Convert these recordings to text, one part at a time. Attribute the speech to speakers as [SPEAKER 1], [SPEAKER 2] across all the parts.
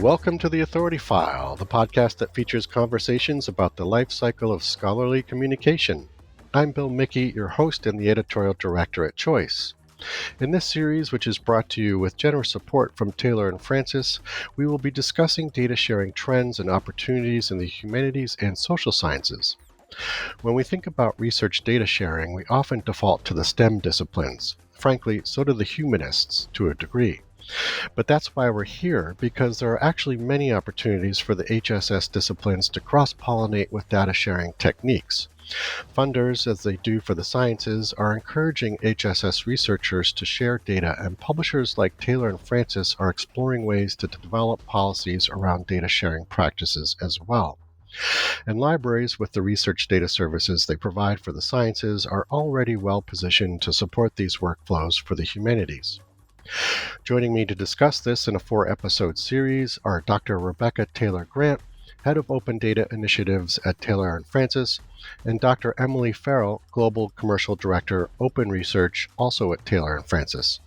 [SPEAKER 1] Welcome to the Authority File, the podcast that features conversations about the life cycle of scholarly communication. I'm Bill Mickey, your host and the editorial director at Choice. In this series, which is brought to you with generous support from Taylor and Francis, we will be discussing data sharing trends and opportunities in the humanities and social sciences. When we think about research data sharing, we often default to the STEM disciplines. Frankly, so do the humanists to a degree. But that's why we're here, because there are actually many opportunities for the HSS disciplines to cross-pollinate with data sharing techniques. Funders, as they do for the sciences, are encouraging HSS researchers to share data, and publishers like Taylor and Francis are exploring ways to develop policies around data sharing practices as well. And libraries, with the research data services they provide for the sciences, are already well positioned to support these workflows for the humanities. Joining me to discuss this in a 4-episode series are Dr. Rebecca Taylor Grant, Head of Open Data Initiatives at Taylor & Francis, and Dr. Emily Farrell, Global Commercial Director, Open Research, also at Taylor & Francis.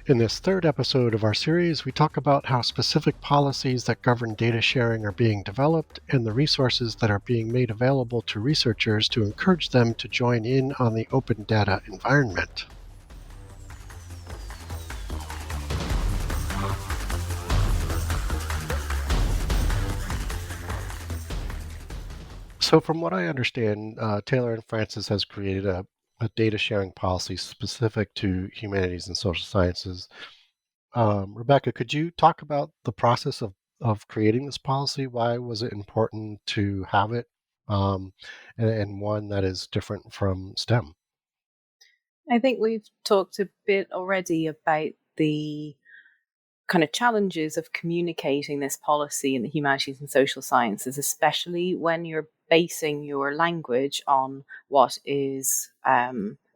[SPEAKER 1] In this 3rd episode of our series, we talk about how specific policies that govern data sharing are being developed and the resources that are being made available to researchers to encourage them to join in on the open data environment. So from what I understand, Taylor and Francis has created a data sharing policy specific to humanities and social sciences. Rebecca, could you talk about the process of creating this policy? Why was it important to have it, and one that is different from STEM?
[SPEAKER 2] I think we've talked a bit already about the kind of challenges of communicating this policy in the humanities and social sciences, especially when you're basing your language on what is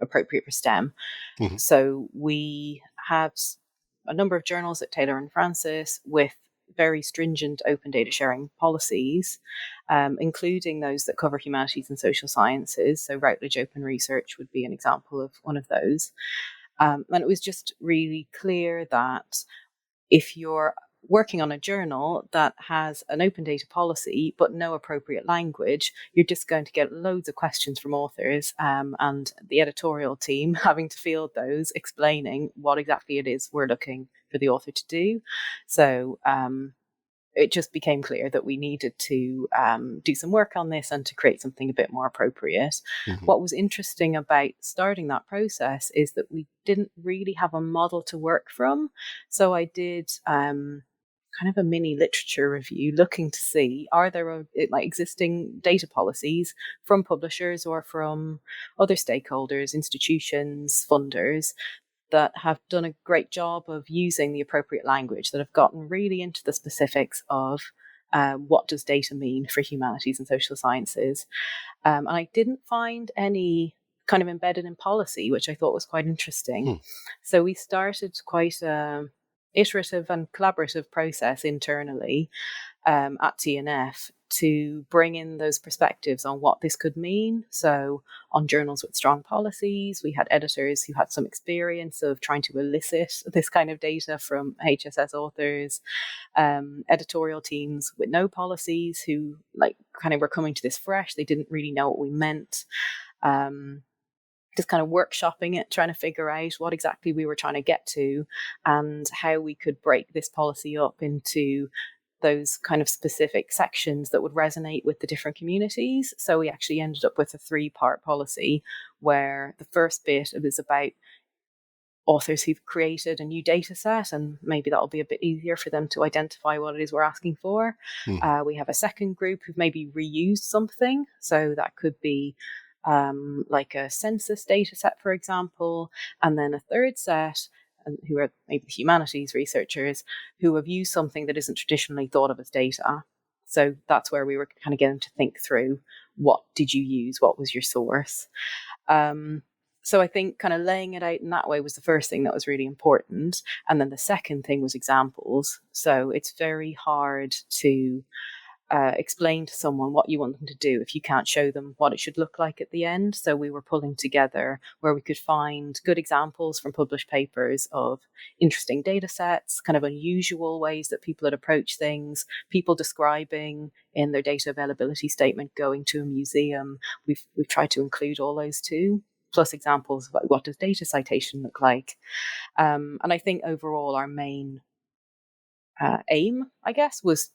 [SPEAKER 2] appropriate for STEM.
[SPEAKER 1] Mm-hmm.
[SPEAKER 2] So we have a number of journals at Taylor and Francis with very stringent open data sharing policies, including those that cover humanities and social sciences. So Routledge Open Research would be an example of one of those. And it was just really clear that if you're working on a journal that has an open data policy but no appropriate language, you're just going to get loads of questions from authors and the editorial team having to field those, explaining what exactly it is we're looking for the author to do. So it just became clear that we needed to do some work on this and to create something a bit more appropriate.
[SPEAKER 1] Mm-hmm.
[SPEAKER 2] What was interesting about starting that process is that we didn't really have a model to work from. So I did kind of a mini literature review looking to see, are there existing data policies from publishers or from other stakeholders, institutions, funders, that have done a great job of using the appropriate language, that have gotten really into the specifics of what does data mean for humanities and social sciences. And I didn't find any kind of embedded in policy, which I thought was quite interesting. So we started quite an iterative and collaborative process internally at TNF to bring in those perspectives on what this could mean. So on journals with strong policies, we had editors who had some experience of trying to elicit this kind of data from HSS authors, editorial teams with no policies who kind of were coming to this fresh. They didn't really know what we meant. Just kind of workshopping it, trying to figure out what exactly we were trying to get to and how we could break this policy up into those kind of specific sections that would resonate with the different communities. So we actually ended up with a 3-part policy where the first bit was about authors who've created a new data set, and maybe that'll be a bit easier for them to identify what it is we're asking for. We have a second group who've maybe reused something. So that could be like a census data set, for example, and then a third set who are maybe the humanities researchers who have used something that isn't traditionally thought of as data. So that's where we were kind of getting to think through, what did you use? What was your source? So I think kind of laying it out in that way was the first thing that was really important. And then the second thing was examples. So it's very hard to explain to someone what you want them to do if you can't show them what it should look like at the end. So we were pulling together where we could find good examples from published papers of interesting data sets, kind of unusual ways that people had approached things, people describing in their data availability statement going to a museum. We've tried to include all those too, plus examples of like, what does data citation look like. And I think overall our main aim, I guess, was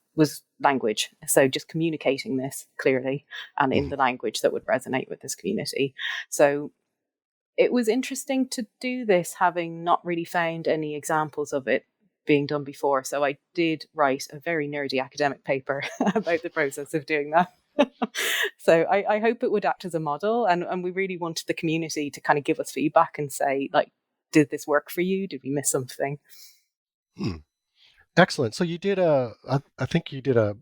[SPEAKER 2] language. So just communicating this clearly and in the language that would resonate with this community. So it was interesting to do this, having not really found any examples of it being done before. So I did write a very nerdy academic paper about the process of doing that. So I hope it would act as a model, and we really wanted the community to kind of give us feedback and say, like, did this work for you? Did we miss something?
[SPEAKER 1] Excellent. So you did I think you did a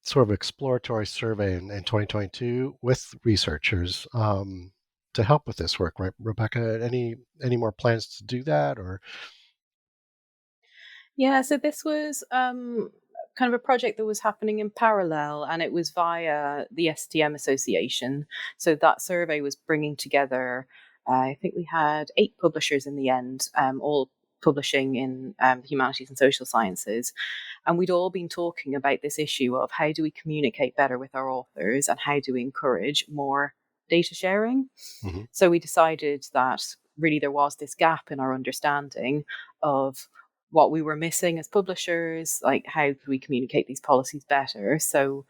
[SPEAKER 1] sort of exploratory survey in 2022 with researchers to help with this work, right, Rebecca? Any more plans to do that, or?
[SPEAKER 2] Yeah, so this was kind of a project that was happening in parallel, and it was via the STM Association. So that survey was bringing together, I think we had 8 publishers in the end, all publishing in the humanities and social sciences. And we'd all been talking about this issue of how do we communicate better with our authors and how do we encourage more data sharing.
[SPEAKER 1] Mm-hmm.
[SPEAKER 2] So we decided that really there was this gap in our understanding of what we were missing as publishers, like how could we communicate these policies better. So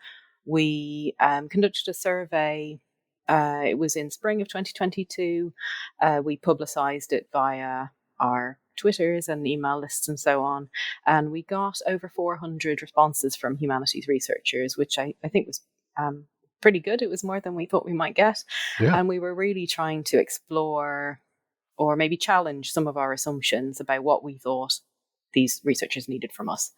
[SPEAKER 2] we conducted a survey. It was in spring of 2022. We publicized it via our Twitters and email lists and so on. And we got over 400 responses from humanities researchers, which I think was pretty good. It was more than we thought we might get.
[SPEAKER 1] Yeah.
[SPEAKER 2] And we were really trying to explore or maybe challenge some of our assumptions about what we thought these researchers needed from us.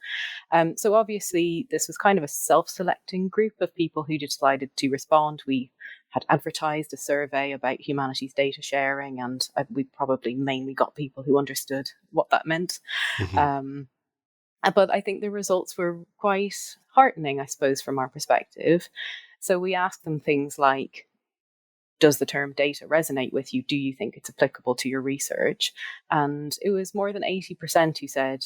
[SPEAKER 2] So obviously, this was kind of a self-selecting group of people who decided to respond. We had advertised a survey about humanities data sharing, and we probably mainly got people who understood what that meant.
[SPEAKER 1] Mm-hmm.
[SPEAKER 2] But I think the results were quite heartening, I suppose, from our perspective. So we asked them things like, does the term data resonate with you? Do you think it's applicable to your research? And it was more than 80% who said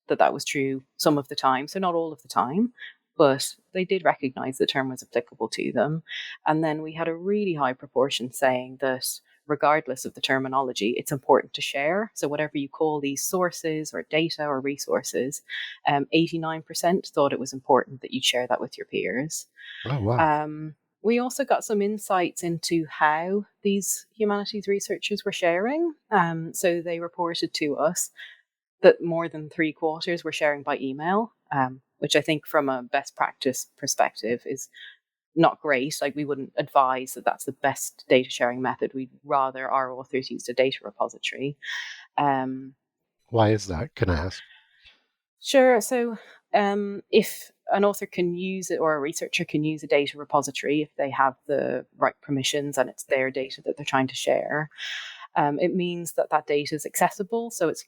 [SPEAKER 2] that that was true some of the time. So not all of the time, but they did recognize the term was applicable to them. And then we had a really high proportion saying that regardless of the terminology, it's important to share. So whatever you call these sources or data or resources, 89% thought it was important that you share that with your peers.
[SPEAKER 1] Oh, wow.
[SPEAKER 2] We also got some insights into how these humanities researchers were sharing. So they reported to us that more than 3/4 were sharing by email, which I think from a best practice perspective is not great. Like, we wouldn't advise that that's the best data sharing method. We'd rather our authors used a data repository.
[SPEAKER 1] Why is that? Can I ask?
[SPEAKER 2] Sure. So if an author can use it or a researcher can use a data repository if they have the right permissions and it's their data that they're trying to share, it means that that data is accessible. So it's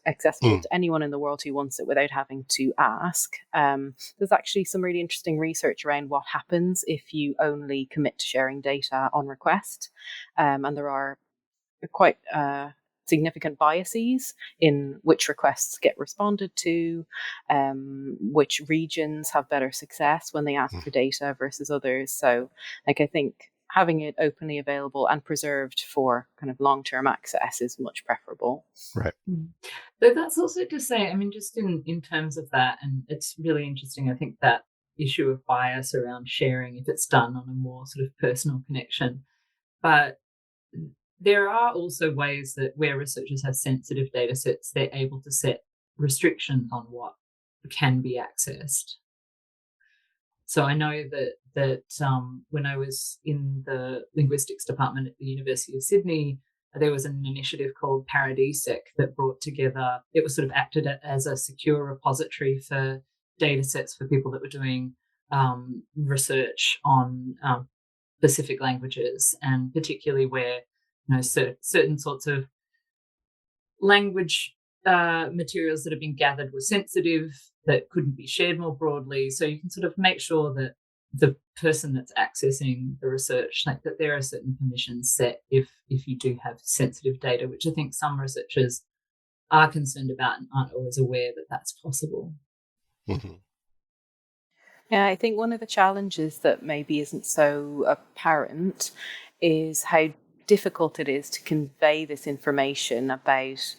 [SPEAKER 2] accessible to anyone in the world who wants it without having to ask. There's actually some really interesting research around what happens if you only commit to sharing data on request. And there are quite significant biases in which requests get responded to, which regions have better success when they ask for data versus others. So, like, I think having it openly available and preserved for kind of long-term access is much preferable.
[SPEAKER 1] Right.
[SPEAKER 3] But that's also to say, I mean, just in terms of that, and it's really interesting, I think that issue of bias around sharing if it's done on a more sort of personal connection. But there are also ways that where researchers have sensitive data sets, they're able to set restriction on what can be accessed. So I know that when I was in the linguistics department at the University of Sydney, there was an initiative called Paradisec that brought together, it was sort of acted as a secure repository for data sets for people that were doing research on specific languages, and particularly where certain sorts of language materials that have been gathered were sensitive, that couldn't be shared more broadly. So you can sort of make sure that the person that's accessing the research, like that there are certain permissions set if you do have sensitive data, which I think some researchers are concerned about and aren't always aware that that's possible.
[SPEAKER 1] Mm-hmm.
[SPEAKER 2] Yeah, I think one of the challenges that maybe isn't so apparent is how difficult it is to convey this information about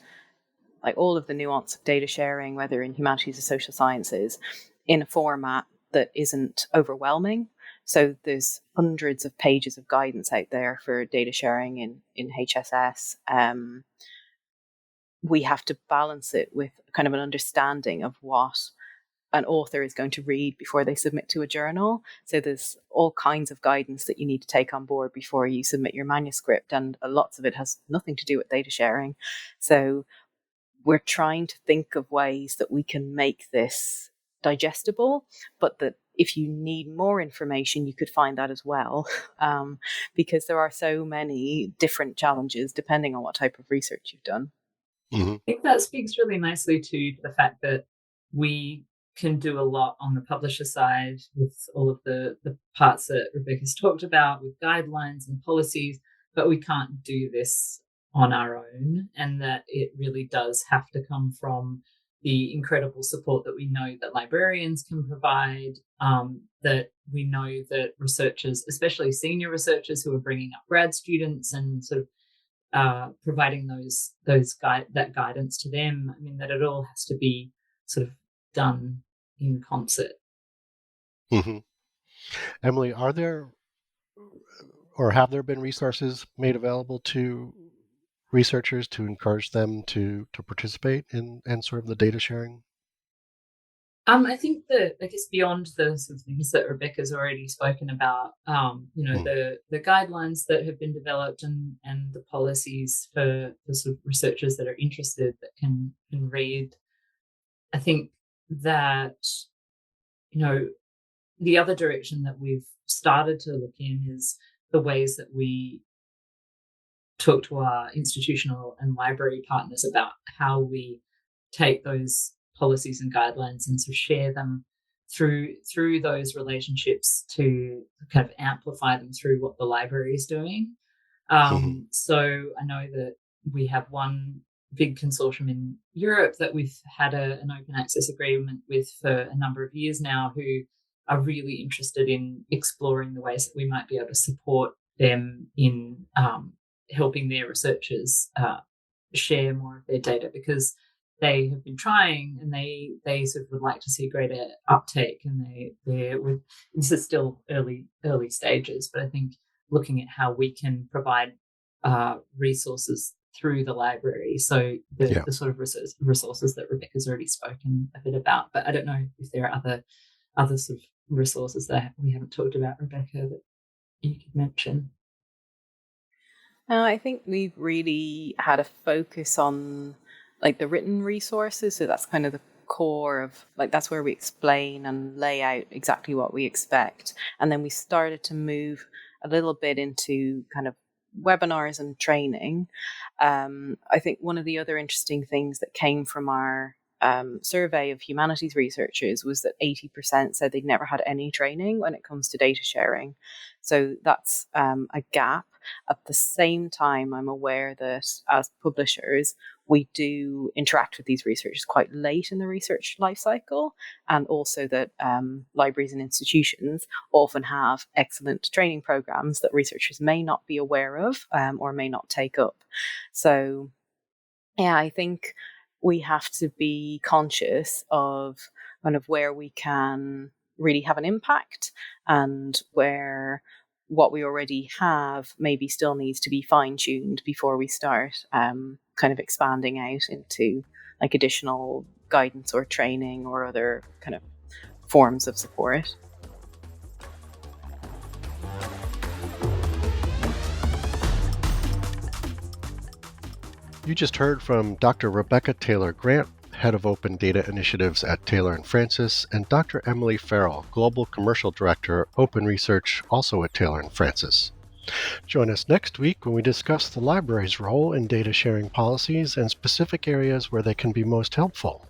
[SPEAKER 2] like all of the nuance of data sharing, whether in humanities or social sciences, in a format that isn't overwhelming. So there's hundreds of pages of guidance out there for data sharing in HSS. We have to balance it with kind of an understanding of what an author is going to read before they submit to a journal. So there's all kinds of guidance that you need to take on board before you submit your manuscript, and lots of it has nothing to do with data sharing. So we're trying to think of ways that we can make this digestible, but that if you need more information, you could find that as well, because there are so many different challenges depending on what type of research you've done.
[SPEAKER 1] Mm-hmm.
[SPEAKER 3] I think that speaks really nicely to the fact that we can do a lot on the publisher side with all of the parts that Rebecca's talked about with guidelines and policies, but we can't do this on our own, and that it really does have to come from the incredible support that we know that librarians can provide, that we know that researchers, especially senior researchers who are bringing up grad students and sort of providing that guidance to them. I mean, that it all has to be sort of done in concert.
[SPEAKER 1] Mm-hmm. Emily, are there or have there been resources made available to researchers to encourage them to participate in sort of the data sharing?
[SPEAKER 3] I think that, I guess, beyond the sort of things that Rebecca's already spoken about, the guidelines that have been developed and the policies for the sort of researchers that are interested that can read. I think that, the other direction that we've started to look in is the ways that we talk to our institutional and library partners about how we take those policies and guidelines and sort of share them through those relationships to kind of amplify them through what the library is doing.
[SPEAKER 1] Mm-hmm.
[SPEAKER 3] So I know that we have one big consortium in Europe that we've had an open access agreement with for a number of years now, who are really interested in exploring the ways that we might be able to support them in helping their researchers share more of their data, because they have been trying and they sort of would like to see greater uptake, and this is still early stages, but I think looking at how we can provide resources through the library, so the sort of resources that Rebecca's already spoken a bit about, but I don't know if there are other sort of resources that we haven't talked about, Rebecca, that you could mention.
[SPEAKER 2] I think we've really had a focus on like the written resources. So that's kind of the core of like, that's where we explain and lay out exactly what we expect. And then we started to move a little bit into kind of webinars and training. I think one of the other interesting things that came from our survey of humanities researchers was that 80% said they'd never had any training when it comes to data sharing. So that's a gap. At the same time, I'm aware that as publishers, we do interact with these researchers quite late in the research life cycle, and also that libraries and institutions often have excellent training programs that researchers may not be aware of or may not take up. So, yeah, I think we have to be conscious of kind of where we can really have an impact and where what we already have maybe still needs to be fine-tuned before we start kind of expanding out into like additional guidance or training or other kind of forms of support.
[SPEAKER 1] You just heard from Dr. Rebecca Taylor Grant, Head of Open Data Initiatives at Taylor & Francis, and Dr. Emily Farrell, Global Commercial Director, Open Research, also at Taylor & Francis. Join us next week when we discuss the library's role in data sharing policies and specific areas where they can be most helpful.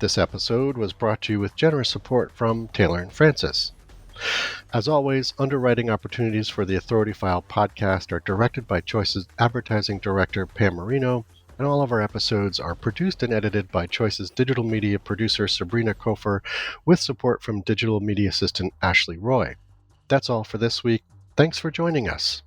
[SPEAKER 1] This episode was brought to you with generous support from Taylor and Francis. As always, underwriting opportunities for the Authority File podcast are directed by Choice's advertising director, Pam Marino, and all of our episodes are produced and edited by Choice's digital media producer, Sabrina Kofer, with support from digital media assistant Ashley Roy. That's all for this week. Thanks for joining us.